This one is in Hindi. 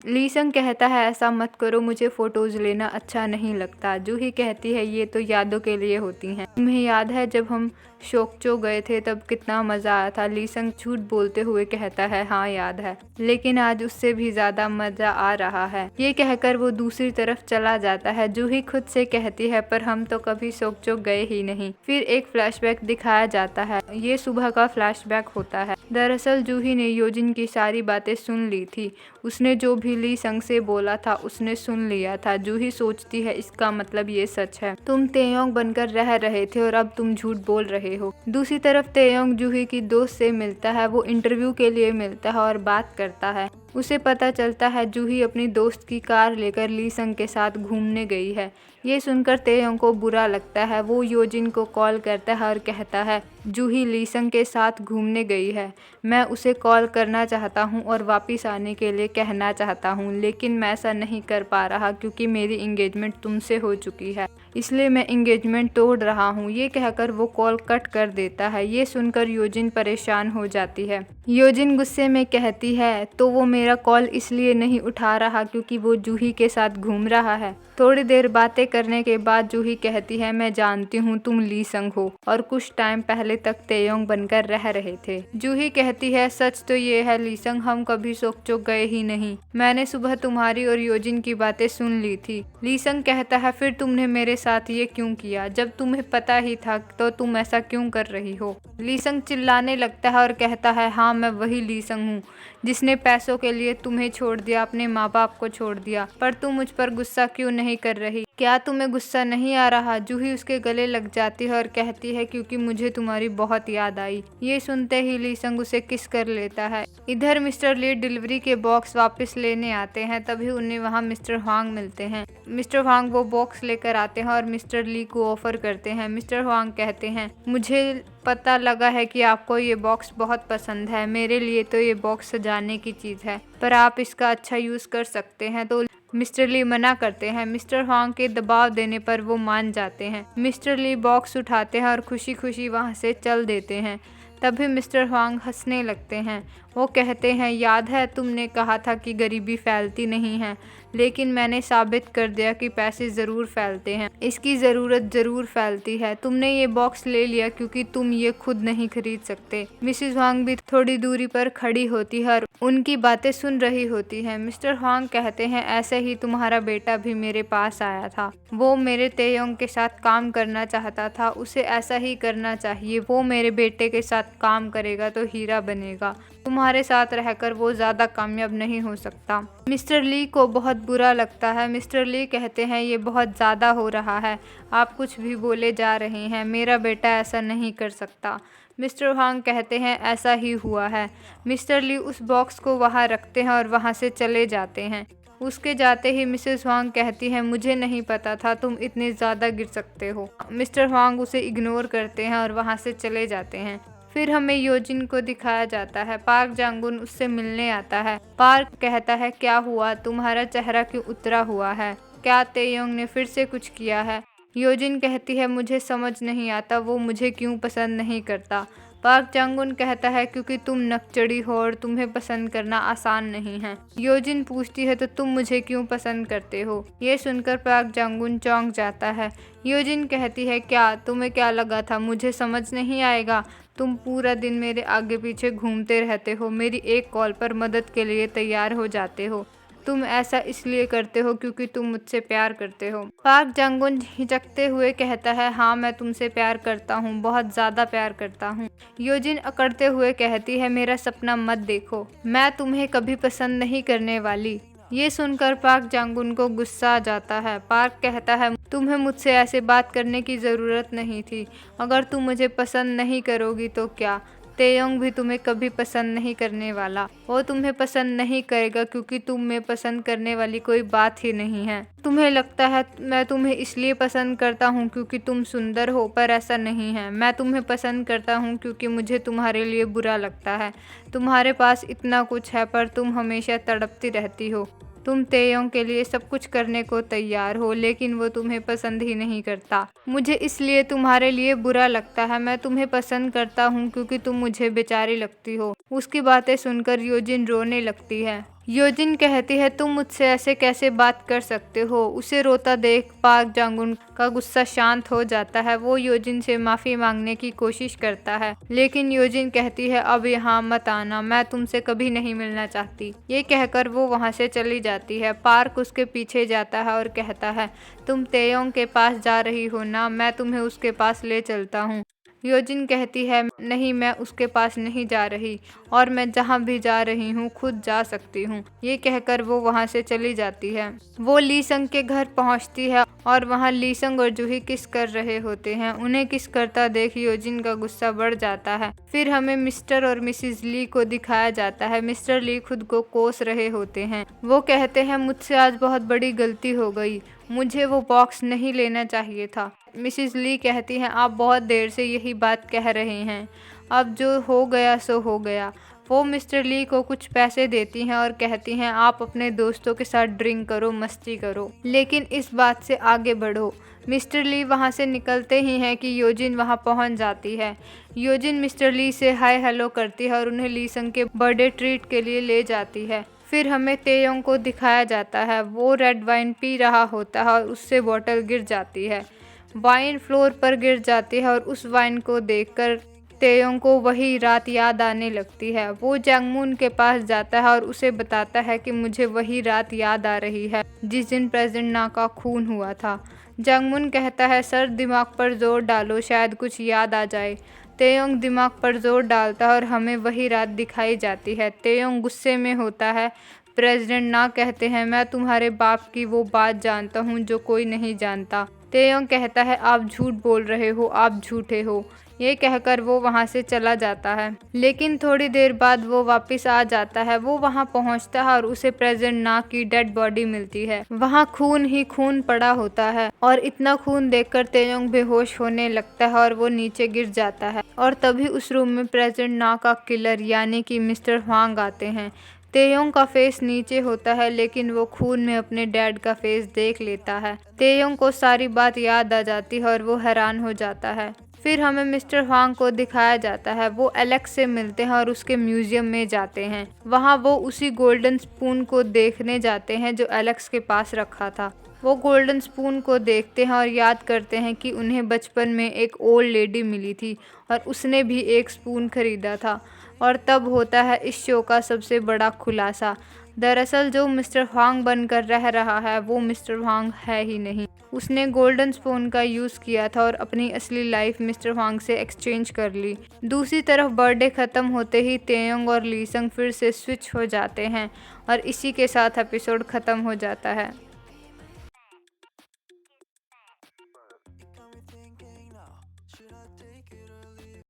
लीसंग कहता है ऐसा मत करो, मुझे फोटोज लेना अच्छा नहीं लगता। जूही कहती है ये तो यादों के लिए होती हैं। तुम्हें याद है जब हम शोकचो गए थे तब कितना मजा आया था। लीसंग झूठ बोलते हुए कहता है हाँ याद है, लेकिन आज उससे भी ज्यादा मजा आ रहा है। ये कहकर वो दूसरी तरफ चला जाता है। जूही खुद से कहती है पर हम तो कभी शोकचो गए ही नहीं। फिर एक फ्लैशबैक दिखाया जाता है। ये सुबह का फ्लैशबैक होता है। दरअसल जूही ने योजिन की सारी बातें सुन ली थी। उसने जो भी लीसंग से बोला था उसने सुन लिया था। जूही सोचती है इसका मतलब ये सच है। तुम तेयोंग बनकर रह रहे थे और अब तुम झूठ बोल रहे हो। दूसरी तरफ तेयोंग जूही की दोस्त से मिलता है। वो इंटरव्यू के लिए मिलता है और बात करता है। उसे पता चलता है जूही अपनी दोस्त की कार लेकर लीसंग के साथ घूमने गई है। ये सुनकर तेयोंग को बुरा लगता है। वो योजिन को कॉल करता है और कहता है जूही लीसंग के साथ घूमने गई है। मैं उसे कॉल करना चाहता हूँ और वापस आने के लिए कहना चाहता हूँ, लेकिन मैं ऐसा नहीं कर पा रहा क्योंकि मेरी इंगेजमेंट तुमसे हो चुकी है, इसलिए मैं इंगेजमेंट तोड़ रहा हूँ। ये कहकर वो कॉल कट कर देता है। ये सुनकर योजिन परेशान हो जाती है। योजिन गुस्से में कहती है तो वो मेरा कॉल इसलिए नहीं उठा रहा क्योंकि वो जूही के साथ घूम रहा है। थोड़ी देर बातें करने के बाद जूही कहती है मैं जानती हूँ तुम लीसंग हो और कुछ टाइम पहले तक तेयोंग बनकर रह रहे थे। जूही कहती है सच तो ये है लीसंग, हम कभी शोकचो गए ही नहीं। मैंने सुबह तुम्हारी और योजिन की बातें सुन ली थी। लीसंग कहता है फिर तुमने मेरे साथ ये क्यों किया? जब तुम्हें पता ही था तो तुम ऐसा क्यों कर रही हो? लीसंग चिल्लाने लगता है और कहता है हाँ मैं वही लीसंग हूँ जिसने पैसों के लिए तुम्हें छोड़ दिया, अपने माँ बाप को छोड़ दिया। पर तुम मुझ पर गुस्सा क्यों नहीं कर रही? क्या तुम्हें गुस्सा नहीं आ रहा? जूही उसके गले लग जाती है और कहती है क्योंकि मुझे तुम्हारी बहुत याद आई। ये सुनते ही लीसंग उसे किस कर लेता है। इधर मिस्टर ली डिलीवरी के बॉक्स वापस लेने आते हैं। तभी उन्हें वहाँ मिस्टर हुआंग मिलते हैं। मिस्टर हुआंग वो बॉक्स लेकर आते हैं और मिस्टर ली को ऑफर करते हैं। मिस्टर हुआंग कहते हैं मुझे पता लगा है कि आपको ये बॉक्स बहुत पसंद है। मेरे लिए तो ये बॉक्स सजाने की चीज़ है, पर आप इसका अच्छा यूज़ कर सकते हैं। तो मिस्टर ली मना करते हैं। मिस्टर हुआंग के दबाव देने पर वो मान जाते हैं। मिस्टर ली बॉक्स उठाते हैं और खुशी खुशी वहाँ से चल देते हैं। तभी मिस्टर हुआंग हंसने लगते हैं। वो कहते हैं याद है तुमने कहा था कि गरीबी फैलती नहीं है, लेकिन मैंने साबित कर दिया कि पैसे ज़रूर फैलते हैं, इसकी ज़रूरत ज़रूर फैलती है। तुमने ये बॉक्स ले लिया क्योंकि तुम ये खुद नहीं खरीद सकते। मिसेस हुआंग भी थोड़ी दूरी पर खड़ी होती है और उनकी बातें सुन रही होती है। मिस्टर हुआंग कहते हैं ऐसे ही तुम्हारा बेटा भी मेरे पास आया था। वो मेरे तेयोंग के साथ काम करना चाहता था, उसे ऐसा ही करना चाहिए। वो मेरे बेटे के साथ काम करेगा तो हीरा बनेगा। तुम्हारे साथ रहकर वो ज़्यादा कामयाब नहीं हो सकता। मिस्टर ली को बहुत बुरा लगता है। मिस्टर ली कहते हैं ये बहुत ज़्यादा हो रहा है, आप कुछ भी बोले जा रहे हैं, मेरा बेटा ऐसा नहीं कर सकता। मिस्टर हुआंग कहते हैं ऐसा ही हुआ है। मिस्टर ली उस बॉक्स को वहाँ रखते हैं और वहाँ से चले जाते हैं। उसके जाते ही मिसेस हुआंग कहती है मुझे नहीं पता था तुम इतने ज़्यादा गिर सकते हो। मिस्टर हुआंग उसे इग्नोर करते हैं और वहाँ से चले जाते हैं। फिर हमें योजिन को दिखाया जाता है। पार्क जांगुन उससे मिलने आता है। पार्क कहता है क्या हुआ, तुम्हारा चेहरा क्यों उतरा हुआ है? क्या तेयोंग ने फिर से कुछ किया है? योजिन कहती है मुझे समझ नहीं आता वो मुझे क्यों पसंद नहीं करता। पार्क जांगुन कहता है क्योंकि तुम नकचड़ी हो और तुम्हें पसंद करना आसान नहीं है। योजिन पूछती है तो तुम मुझे क्यों पसंद करते हो? ये सुनकर पार्क जांगुन चौंक जाता है। योजिन कहती है क्या तुम्हें क्या लगा था मुझे समझ नहीं आएगा? तुम पूरा दिन मेरे आगे पीछे घूमते रहते हो, मेरी एक कॉल पर मदद के लिए तैयार हो जाते हो। तुम ऐसा इसलिए करते हो क्योंकि तुम मुझसे प्यार करते हो। पार्क जांगुन हिचकते हुए कहता है हाँ मैं तुमसे प्यार करता हूँ, बहुत ज़्यादा प्यार करता हूँ। योजिन अकड़ते हुए कहती है मेरा सपना मत देखो, मैं तुम्हें कभी पसंद नहीं करने वाली। ये सुनकर पार्क जांगुन को गुस्सा आ जाता है। पार्क कहता है तुम्हें मुझसे ऐसे बात करने की ज़रूरत नहीं थी। अगर तुम मुझे पसंद नहीं करोगी तो क्या, तेयोंग भी तुम्हें कभी पसंद नहीं करने वाला। वो तुम्हें पसंद नहीं करेगा क्योंकि तुम में पसंद करने वाली कोई बात ही नहीं है। तुम्हें लगता है मैं तुम्हें इसलिए पसंद करता हूँ क्योंकि तुम सुंदर हो, पर ऐसा नहीं है। मैं तुम्हें पसंद करता हूँ क्योंकि मुझे तुम्हारे लिए बुरा लगता है। तुम्हारे पास इतना कुछ है पर तुम हमेशा तड़पती रहती हो। तुम तेयोंग के लिए सब कुछ करने को तैयार हो, लेकिन वो तुम्हें पसंद ही नहीं करता। मुझे इसलिए तुम्हारे लिए बुरा लगता है। मैं तुम्हें पसंद करता हूँ क्योंकि तुम मुझे बेचारी लगती हो। उसकी बातें सुनकर योजिन रोने लगती है। योजिन कहती है तुम मुझसे ऐसे कैसे बात कर सकते हो। उसे रोता देख पार्क जांगुन का गुस्सा शांत हो जाता है। वो योजिन से माफ़ी मांगने की कोशिश करता है, लेकिन योजिन कहती है अब यहाँ मत आना, मैं तुमसे कभी नहीं मिलना चाहती। ये कहकर वो वहाँ से चली जाती है। पार्क उसके पीछे जाता है और कहता है तुम तेयोंग के पास जा रही हो ना, मैं तुम्हें उसके पास ले चलता हूँ। योजिन कहती है नहीं, मैं उसके पास नहीं जा रही और मैं जहाँ भी जा रही हूँ खुद जा सकती हूँ। ये कहकर वो वहाँ से चली जाती है। वो लीसंग के घर पहुँचती है और वहाँ लीसंग और जूही किस कर रहे होते हैं। उन्हें किस करता देख योजिन का गुस्सा बढ़ जाता है। फिर हमें मिस्टर और मिसिज ली को दिखाया जाता है। मिस्टर ली खुद को कोस रहे होते हैं। वो कहते हैं मुझसे आज बहुत बड़ी गलती हो गई, मुझे वो बॉक्स नहीं लेना चाहिए था। मिसिज ली कहती हैं आप बहुत देर से यही बात कह रहे हैं, अब जो हो गया सो हो गया। वो मिस्टर ली को कुछ पैसे देती हैं और कहती हैं आप अपने दोस्तों के साथ ड्रिंक करो, मस्ती करो, लेकिन इस बात से आगे बढ़ो। मिस्टर ली वहाँ से निकलते ही हैं कि योजिन वहाँ पहुँच जाती है। योजिन मिस्टर ली से हाय हेलो करती है और उन्हें लीसंग के बर्थडे ट्रीट के लिए ले जाती है। फिर हमें तेयोंग को दिखाया जाता है। वो रेड वाइन पी रहा होता है और उससे बॉटल गिर जाती है। वाइन फ्लोर पर गिर जाती है और उस वाइन को देखकर तेयोंग को वही रात याद आने लगती है। वो जंगमून के पास जाता है और उसे बताता है कि मुझे वही रात याद आ रही है जिस दिन प्रेसिडेंट ना का खून हुआ था। जंगमून कहता है सर दिमाग पर जोर डालो, शायद कुछ याद आ जाए। तेयोंग दिमाग पर जोर डालता है और हमें वही रात दिखाई जाती है। तेयोंग गुस्से में होता है। प्रेसिडेंट ना कहते हैं मैं तुम्हारे बाप की वो बात जानता हूँ जो कोई नहीं जानता। तेयोंग कहता है आप झूठ बोल रहे हो, आप झूठे हो। ये कहकर वो वहाँ से चला जाता है, लेकिन थोड़ी देर बाद वो वापस आ जाता है। वो वहाँ पहुँचता है और उसे प्रेसिडेंट ना की डेड बॉडी मिलती है। वहाँ खून ही खून पड़ा होता है और इतना खून देखकर तेयोंग बेहोश होने लगता है और वो नीचे गिर जाता है। और तभी उस रूम में प्रेसिडेंट ना का किलर यानी कि मिस्टर हुआंग आते हैं। तेयोंग का फेस नीचे होता है, लेकिन वो खून में अपने डैड का फेस देख लेता है। तेयोंग को सारी बात याद आ जाती है और वो हैरान हो जाता है। फिर हमें मिस्टर हुआंग को दिखाया जाता है। वो एलेक्स से मिलते हैं और उसके म्यूजियम में जाते हैं। वहाँ वो उसी गोल्डन स्पून को देखने जाते हैं जो एलेक्स के पास रखा था। वो गोल्डन स्पून को देखते हैं और याद करते हैं कि उन्हें बचपन में एक ओल्ड लेडी मिली थी और उसने भी एक स्पून खरीदा था। और तब होता है इस शो का सबसे बड़ा खुलासा। दरअसल जो मिस्टर हुआंग बनकर रह रहा है वो मिस्टर हुआंग है ही नहीं। उसने गोल्डन स्पून का यूज़ किया था और अपनी असली लाइफ मिस्टर हुआंग से एक्सचेंज कर ली। दूसरी तरफ बर्थडे ख़त्म होते ही तेयोंग और लीसंग फिर से स्विच हो जाते हैं और इसी के साथ एपिसोड ख़त्म हो जाता है।